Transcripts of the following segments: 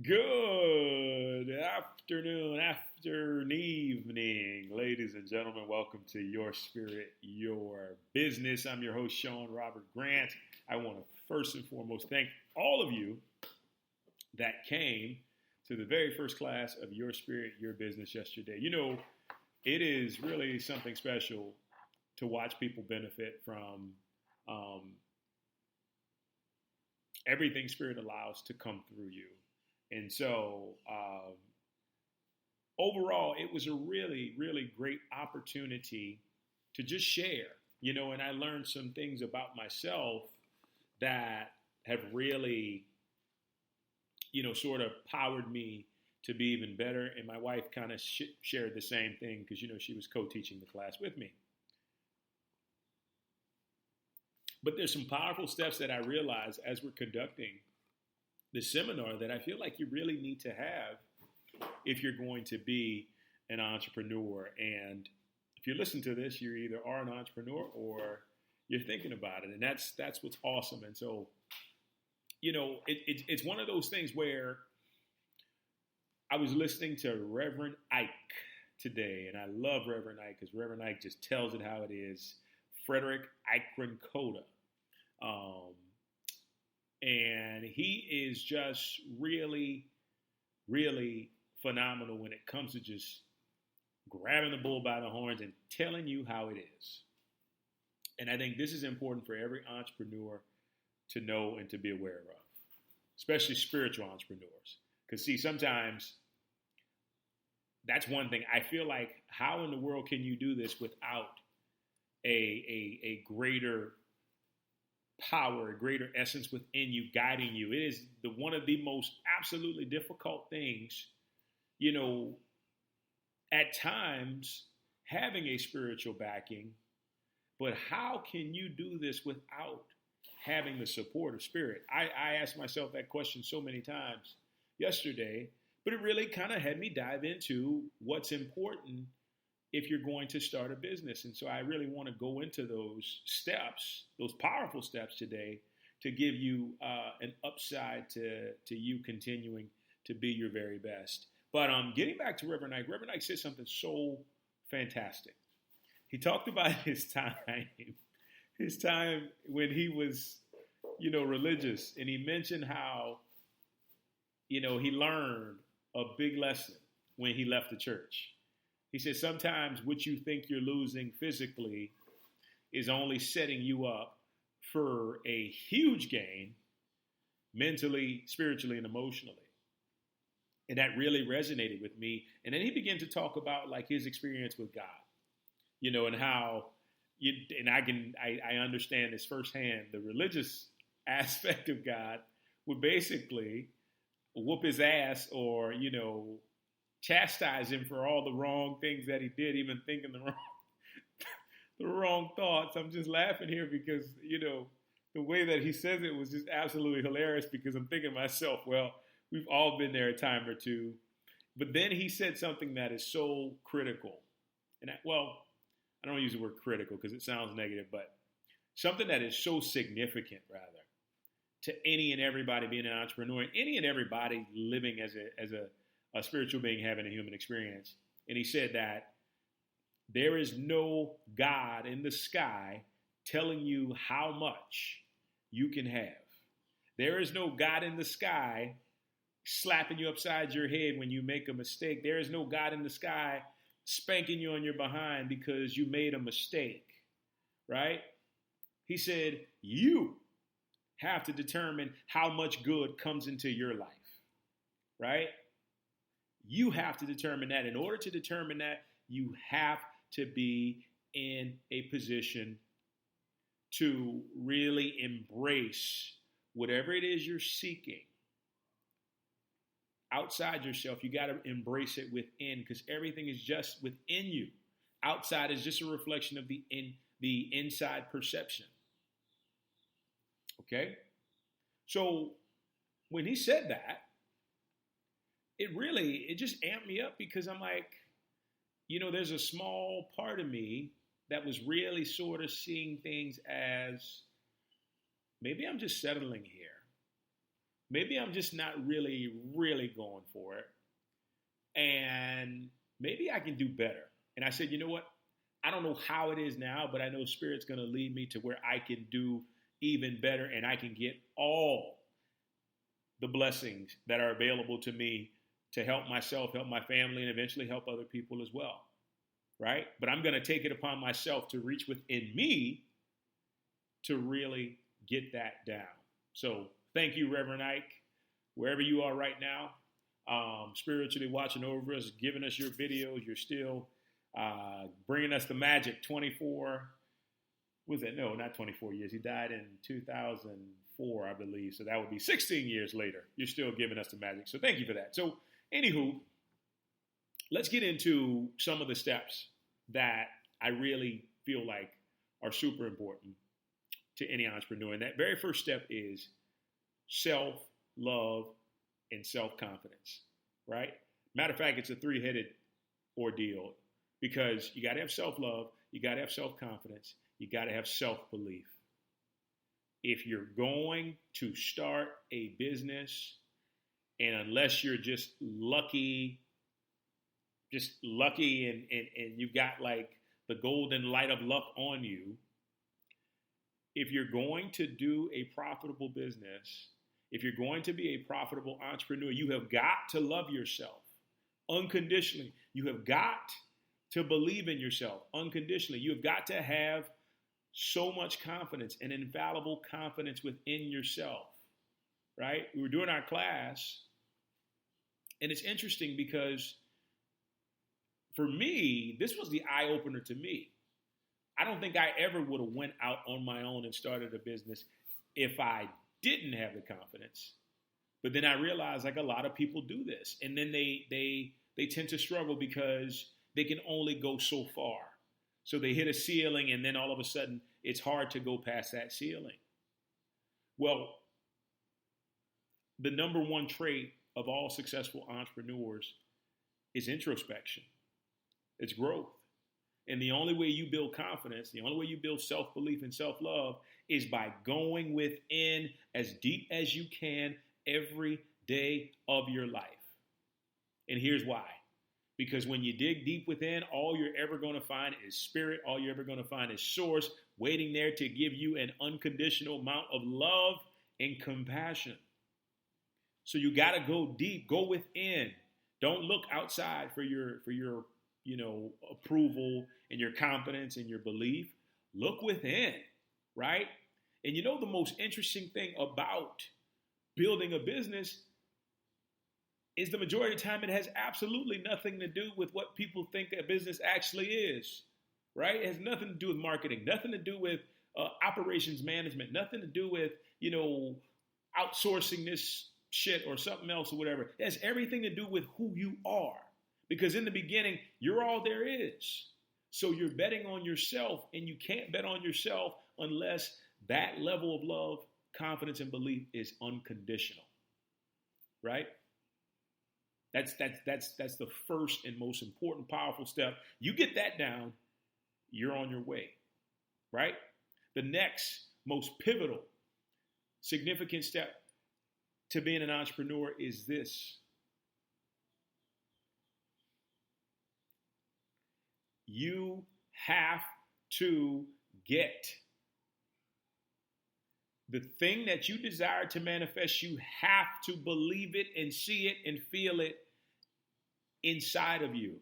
Good afternoon, evening, ladies and gentlemen. Welcome to Your Spirit, Your Business. I'm your host, Sean Robert Grant. I want to first and foremost thank all of you that came to the very first class of Your Spirit, Your Business yesterday. You know, it is really something special to watch people benefit from everything Spirit allows to come through you. And so overall, it was a really, really great opportunity to just share, and I learned some things about myself that have really, sort of powered me to be even better. And my wife kind of shared the same thing because, she was co-teaching the class with me. But there's some powerful steps that I realized as we're conducting the seminar that I feel like you really need to have if you're going to be an entrepreneur. And if you listen to this, you either are an entrepreneur or you're thinking about it. And that's what's awesome. And so, it's one of those things where I was listening to Reverend Ike today, and I love Reverend Ike because Reverend Ike just tells it how it is. Frederick Ike. And he is just really, really phenomenal when it comes to just grabbing the bull by the horns and telling you how it is. And I think this is important for every entrepreneur to know and to be aware of, especially spiritual entrepreneurs. Because see, sometimes that's one thing. I feel like, how in the world can you do this without a greater power, a greater essence within you guiding you? It is one of the most absolutely difficult things, at times having a spiritual backing. But how can you do this without having the support of Spirit? I asked myself that question so many times yesterday, but it really kind of had me dive into what's important if you're going to start a business. And so I really want to go into those steps, those powerful steps today, to give you an upside to you continuing to be your very best. But getting back to Reverend Ike said something so fantastic. He talked about his time when he was, religious. And he mentioned how, he learned a big lesson when he left the church. He said sometimes what you think you're losing physically is only setting you up for a huge gain mentally, spiritually, and emotionally. And that really resonated with me. And then he began to talk about like his experience with God, and how I understand this firsthand. The religious aspect of God would basically whoop his ass or, chastise him for all the wrong things that he did, even thinking the wrong thoughts. I'm just laughing here because, the way that he says it was just absolutely hilarious, because I'm thinking to myself, well, we've all been there a time or two. But then he said something that is so critical. And I don't want to use the word critical because it sounds negative, but something that is so significant, rather, to any and everybody being an entrepreneur, and any and everybody living as a spiritual being having a human experience. And he said that there is no God in the sky telling you how much you can have. There is no God in the sky slapping you upside your head when you make a mistake. There is no God in the sky spanking you on your behind because you made a mistake, right? He said, you have to determine how much good comes into your life, right? You have to determine that. In order to determine that, you have to be in a position to really embrace whatever it is you're seeking outside yourself. You got to embrace it within, because everything is just within you. Outside is just a reflection of the inside perception. Okay? So when he said that, it just amped me up, because I'm like, there's a small part of me that was really sort of seeing things as maybe I'm just settling here. maybe I'm just not really, really going for it. And maybe I can do better. And I said, you know what? I don't know how it is now, but I know Spirit's going to lead me to where I can do even better and I can get all the blessings that are available to me to help myself, help my family, and eventually help other people as well. Right? But I'm going to take it upon myself to reach within me to really get that down. So thank you, Reverend Ike, wherever you are right now, spiritually watching over us, giving us your videos. You're still bringing us the magic 24, was it? No, not 24 years. He died in 2004, I believe. So that would be 16 years later. You're still giving us the magic. So thank you for that. So anywho, let's get into some of the steps that I really feel like are super important to any entrepreneur. And that very first step is self-love and self-confidence, right? Matter of fact, it's a three-headed ordeal because you got to have self-love, you got to have self-confidence, you got to have self-belief. If you're going to start a business, and unless you're just lucky and you've got like the golden light of luck on you, if you're going to do a profitable business, if you're going to be a profitable entrepreneur, you have got to love yourself unconditionally. You have got to believe in yourself unconditionally. You have got to have so much confidence, an infallible confidence within yourself, right? We were doing our class, and it's interesting because for me, this was the eye-opener to me. I don't think I ever would have went out on my own and started a business if I didn't have the confidence. But then I realized like a lot of people do this, and then they tend to struggle because they can only go so far. So they hit a ceiling, and then all of a sudden it's hard to go past that ceiling. Well, the number one trait of all successful entrepreneurs is introspection. It's growth. And the only way you build confidence, the only way you build self-belief and self-love is by going within as deep as you can every day of your life. And here's why. Because when you dig deep within, all you're ever going to find is spirit. All you're ever going to find is source waiting there to give you an unconditional amount of love and compassion. So you got to go deep, go within. Don't look outside for your approval and your confidence and your belief. Look within, right? And the most interesting thing about building a business is the majority of the time it has absolutely nothing to do with what people think a business actually is, right? It has nothing to do with marketing, nothing to do with operations management, nothing to do with, outsourcing this shit or something else or whatever. It has everything to do with who you are. Because in the beginning, you're all there is. So you're betting on yourself, and you can't bet on yourself unless that level of love, confidence, and belief is unconditional, right? That's the first and most important, powerful step. You get that down, you're on your way, right? The next most pivotal, significant step to being an entrepreneur is this. You have to get the thing that you desire to manifest. You have to believe it and see it and feel it inside of you,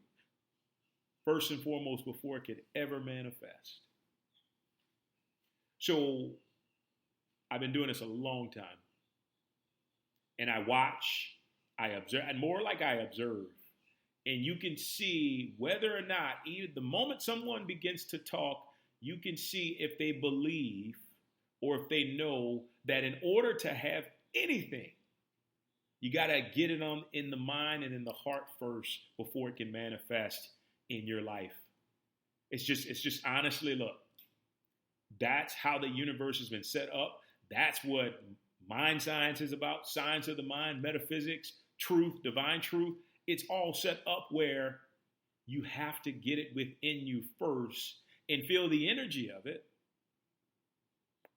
first and foremost, before it could ever manifest. So I've been doing this a long time, and I watch, I observe, and more like I observe. And you can see whether or not, even the moment someone begins to talk, you can see if they believe or if they know that in order to have anything, you got to get it on in the mind and in the heart first before it can manifest in your life. It's just honestly, look, that's how the universe has been set up. That's what mind science is about, science of the mind, metaphysics, truth, divine truth. It's all set up where you have to get it within you first and feel the energy of it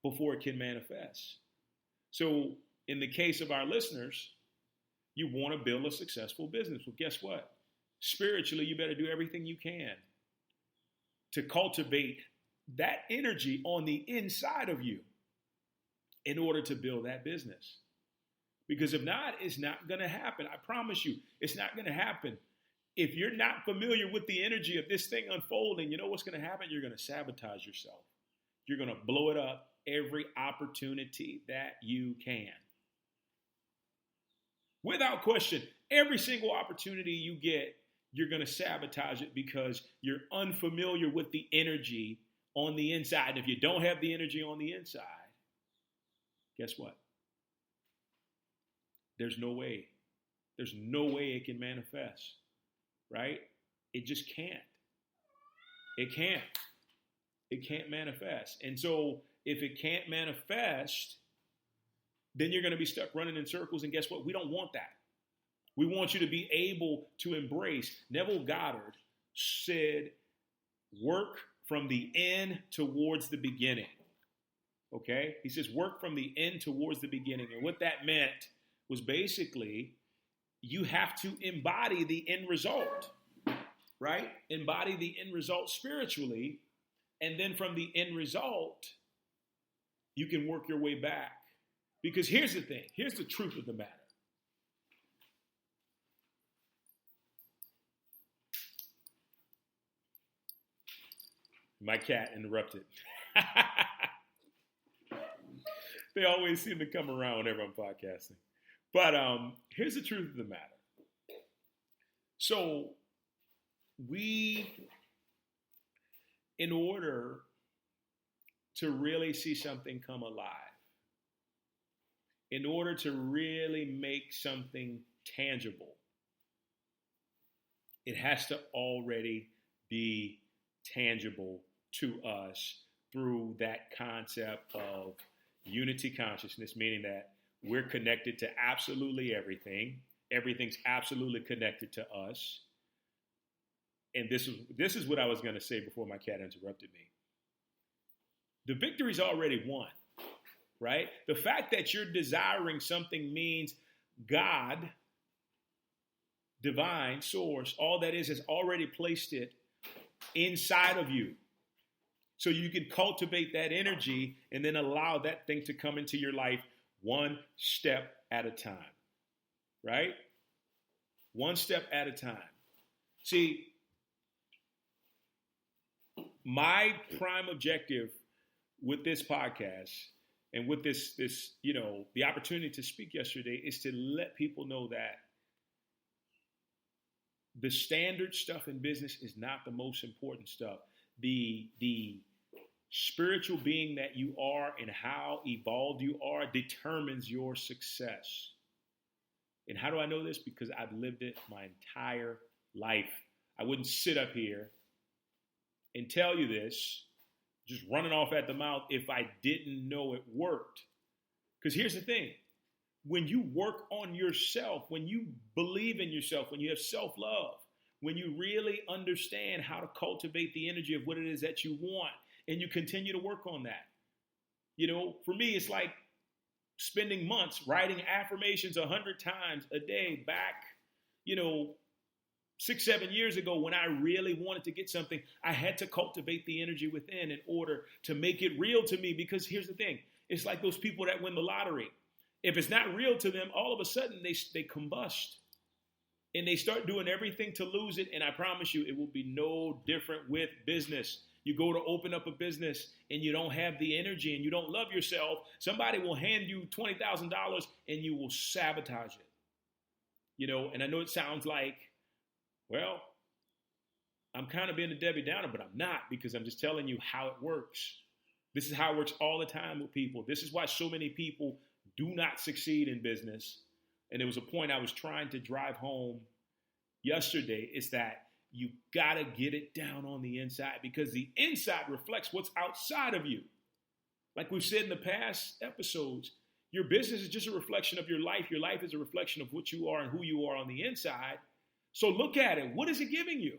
before it can manifest. So in the case of our listeners, you want to build a successful business. Well, guess what? Spiritually, you better do everything you can to cultivate that energy on the inside of you in order to build that business. Because if not, it's not going to happen. I promise you, it's not going to happen. If you're not familiar with the energy of this thing unfolding, you know what's going to happen? You're going to sabotage yourself. You're going to blow it up every opportunity that you can. Without question, every single opportunity you get, you're going to sabotage it because you're unfamiliar with the energy on the inside. And if you don't have the energy on the inside, guess what? There's no way. There's no way it can manifest, right? It just can't. It can't. It can't manifest. And so if it can't manifest, then you're going to be stuck running in circles. And guess what? We don't want that. We want you to be able to embrace. Neville Goddard said, work from the end towards the beginning. Okay? He says, work from the end towards the beginning. And what that meant was basically you have to embody the end result, right? Embody the end result spiritually. And then from the end result, you can work your way back. Because here's the thing. Here's the truth of the matter. My cat interrupted. They always seem to come around whenever I'm podcasting. But here's the truth of the matter. So in order to really see something come alive, in order to really make something tangible, it has to already be tangible to us through that concept of unity consciousness, meaning that we're connected to absolutely everything. Everything's absolutely connected to us. And this is what I was going to say before my cat interrupted me. The victory's already won, right? The fact that you're desiring something means God, divine source, all that is has already placed it inside of you. So you can cultivate that energy and then allow that thing to come into your life one step at a time, right? One step at a time. See, my prime objective with this podcast and with this, the opportunity to speak yesterday is to let people know that the standard stuff in business is not the most important stuff. The spiritual being that you are and how evolved you are determines your success. And how do I know this? Because I've lived it my entire life. I wouldn't sit up here and tell you this, just running off at the mouth, if I didn't know it worked. Because here's the thing. When you work on yourself, when you believe in yourself, when you have self-love, when you really understand how to cultivate the energy of what it is that you want, and you continue to work on that. For me, it's like spending months writing affirmations 100 times a day back, 6-7 years ago when I really wanted to get something. I had to cultivate the energy within in order to make it real to me. Because here's the thing. It's like those people that win the lottery. If it's not real to them, all of a sudden they combust. And they start doing everything to lose it. And I promise you, it will be no different with business. You go to open up a business and you don't have the energy and you don't love yourself. Somebody will hand you $20,000 and you will sabotage it. And I know it sounds like, well, I'm kind of being a Debbie Downer, but I'm not, because I'm just telling you how it works. This is how it works all the time with people. This is why so many people do not succeed in business. And there was a point I was trying to drive home yesterday. It's that you got to get it down on the inside, because the inside reflects what's outside of you. Like we've said in the past episodes, your business is just a reflection of your life. Your life is a reflection of what you are and who you are on the inside. So look at it. What is it giving you?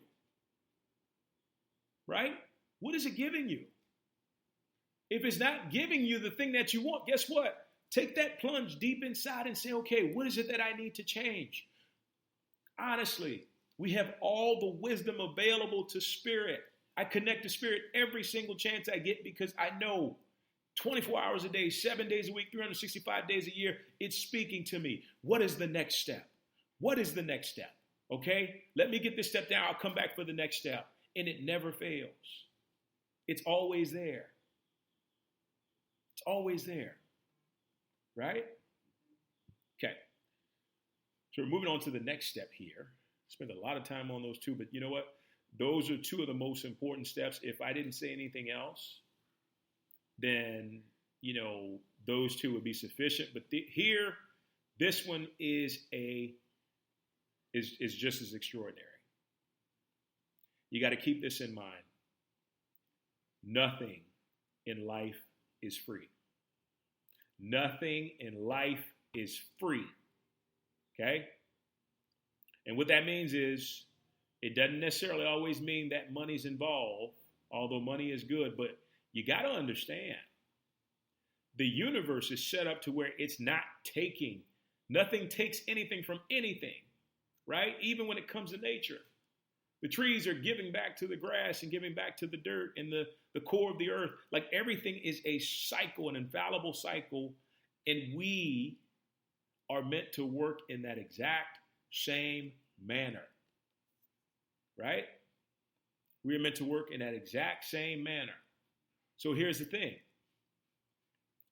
Right? What is it giving you? If it's not giving you the thing that you want, guess what? Take that plunge deep inside and say, okay, what is it that I need to change? Honestly, we have all the wisdom available to spirit. I connect to spirit every single chance I get because I know 24 hours a day, 7 days a week, 365 days a year, it's speaking to me. What is the next step? What is the next step? Okay? Let me get this step down. I'll come back for the next step. And it never fails. It's always there. It's always there. Right? Okay. So we're moving on to the next step here. Spent a lot of time on those two, but you know what? Those are two of the most important steps. If I didn't say anything else, then, those two would be sufficient. But here, this one is just as extraordinary. You got to keep this in mind. Nothing in life is free. Nothing in life is free. Okay? And what that means is it doesn't necessarily always mean that money's involved, although money is good, but you got to understand the universe is set up to where it's not taking. Nothing takes anything from anything, right? Even when it comes to nature. The trees are giving back to the grass and giving back to the dirt and the core of the earth. Like everything is a cycle, an infallible cycle, and we are meant to work in that exact same manner, right? We are meant to work in that exact same manner. So here's the thing.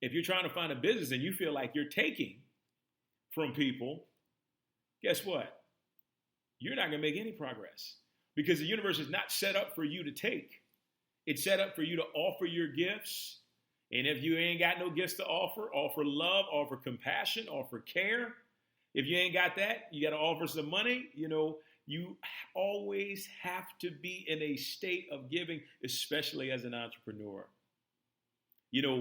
If you're trying to find a business and you feel like you're taking from people, guess what? You're not going to make any progress because the universe is not set up for you to take. It's set up for you to offer your gifts. And if you ain't got no gifts to offer love, offer compassion, offer care. If you ain't got that, you got to offer some money. You always have to be in a state of giving, especially as an entrepreneur.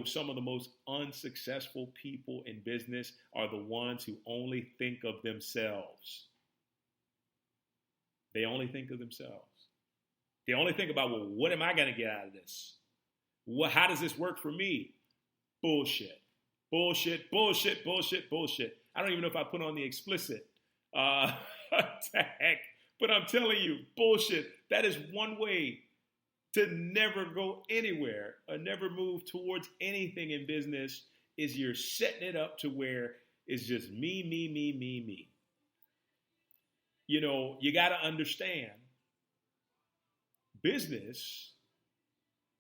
Some of the most unsuccessful people in business are the ones who only think of themselves. They only think of themselves. They only think about, well, what am I going to get out of this? How does this work for me? Bullshit. Bullshit, bullshit, bullshit, bullshit. I don't even know if I put on the explicit tag, but I'm telling you, bullshit. That is one way to never go anywhere or never move towards anything in business is you're setting it up to where it's just me, me, me, me, me. You got to understand business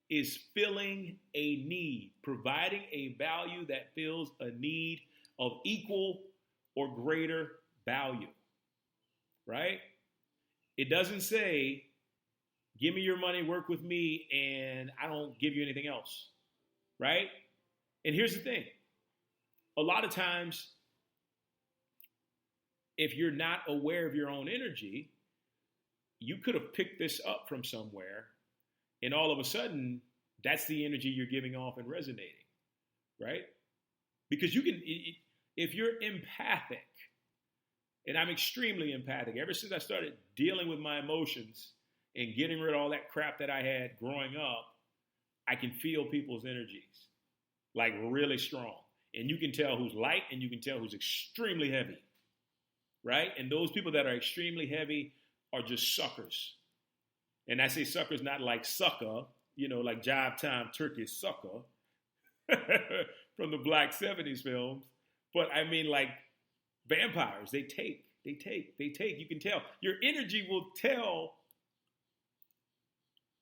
is filling a need, providing a value that fills a need of equal or greater value, right? It doesn't say, give me your money, work with me, and I don't give you anything else, right? And here's the thing. A lot of times, if you're not aware of your own energy, you could have picked this up from somewhere, and all of a sudden, that's the energy you're giving off and resonating, right? Because you can, if you're empathic, and I'm extremely empathic, ever since I started dealing with my emotions and getting rid of all that crap that I had growing up, I can feel people's energies, like really strong. And you can tell who's light and you can tell who's extremely heavy, right? And those people that are extremely heavy are just suckers. And I say suckers not like sucker, like Jive Time Turkey sucker from the Black 70s films. But I mean like vampires, they take. You can tell. Your energy will tell.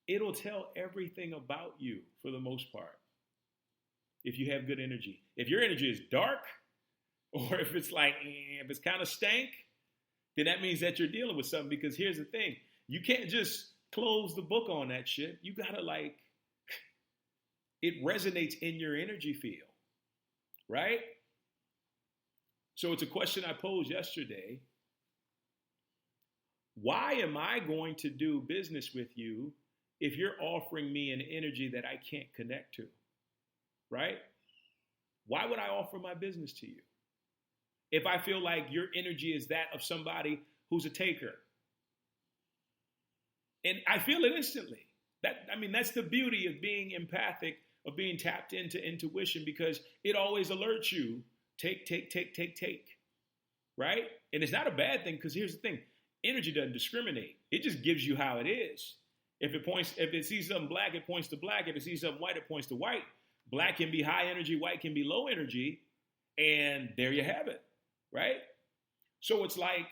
It'll tell everything about you for the most part. If you have good energy. If your energy is dark, or if it's like, if it's kind of stank, then that means that you're dealing with something. Because here's the thing. You can't just close the book on that shit. You gotta it resonates in your energy field. Right? So it's a question I posed yesterday. Why am I going to do business with you if you're offering me an energy that I can't connect to? Right? Why would I offer my business to you? If I feel like your energy is that of somebody who's a taker. And I feel it instantly. That's the beauty of being empathic of being tapped into intuition because it always alerts you, take, right? And it's not a bad thing because here's the thing. Energy doesn't discriminate. It just gives you how it is. If it sees something black, it points to black. If it sees something white, it points to white. Black can be high energy, white can be low energy, and there you have it, right? So it's like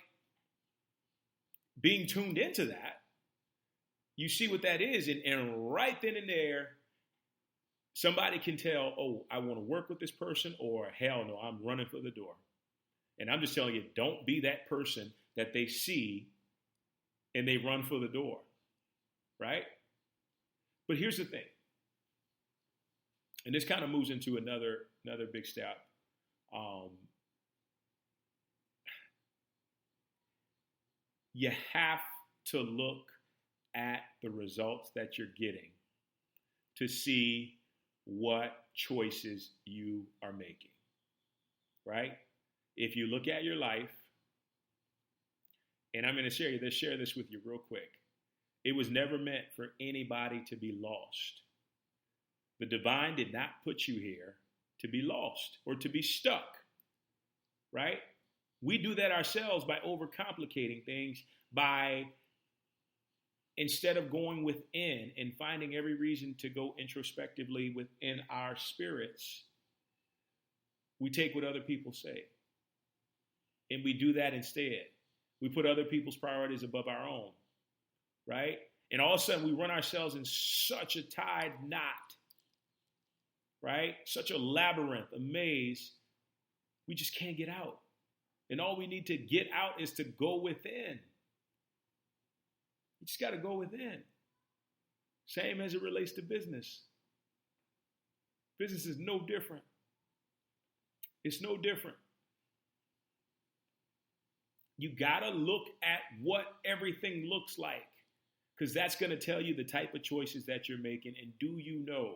being tuned into that. You see what that is, and right then and there, somebody can tell, oh, I want to work with this person, or hell no, I'm running for the door. And I'm just telling you, don't be that person that they see and they run for the door, right? But here's the thing, and this kind of moves into another big step. You have to look at the results that you're getting to see what choices you are making, right? If you look at your life, and I'm going to share this with you real quick. It was never meant for anybody to be lost. The divine did not put you here to be lost or to be stuck, right? We do that ourselves by overcomplicating things, by instead of going within and finding every reason to go introspectively within our spirits, we take what other people say. And we do that instead. We put other people's priorities above our own, right? And all of a sudden we run ourselves in such a tied knot, right? Such a labyrinth, a maze, we just can't get out. And all we need to get out is to go within. You just got to go within. Same as it relates to business. Business is no different. It's no different. You got to look at what everything looks like, because that's going to tell you the type of choices that you're making. And do you know?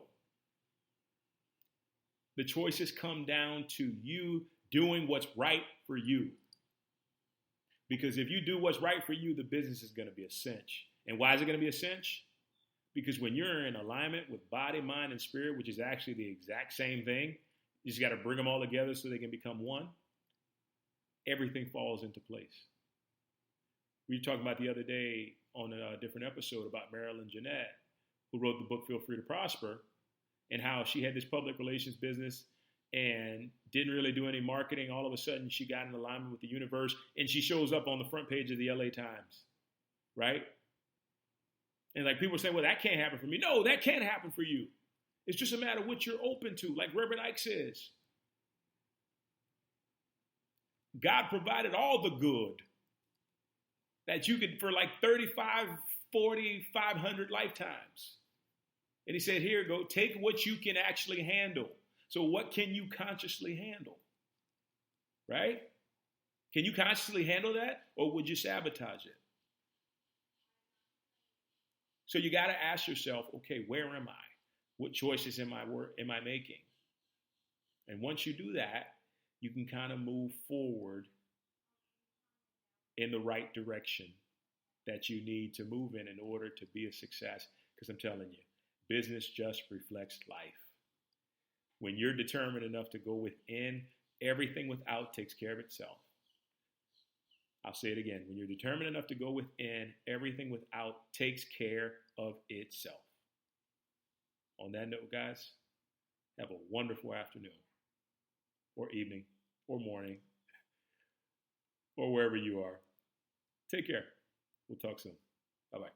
The choices come down to you doing what's right for you. Because if you do what's right for you, the business is going to be a cinch. And why is it going to be a cinch? Because when you're in alignment with body, mind, and spirit, which is actually the exact same thing, you just got to bring them all together so they can become one. Everything falls into place. We were talking about the other day on a different episode about Marilyn Jeanette, who wrote the book Feel Free to Prosper, and how she had this public relations business and didn't really do any marketing. All of a sudden, she got in alignment with the universe, and she shows up on the front page of the LA Times, right? And like people say, well, that can't happen for me. No, that can happen for you. It's just a matter of what you're open to, like Reverend Ike says. God provided all the good that you could for like 35, 40, 500 lifetimes. And he said, here, go, take what you can actually handle. So what can you consciously handle? Right? Can you consciously handle that, or would you sabotage it? So you got to ask yourself, okay, where am I? What choices am I making? And once you do that, you can kind of move forward in the right direction that you need to move in order to be a success. Because I'm telling you, business just reflects life. When you're determined enough to go within, everything without takes care of itself. I'll say it again. When you're determined enough to go within, everything without takes care of itself. On that note, guys, have a wonderful afternoon or evening or morning or wherever you are. Take care. We'll talk soon. Bye-bye.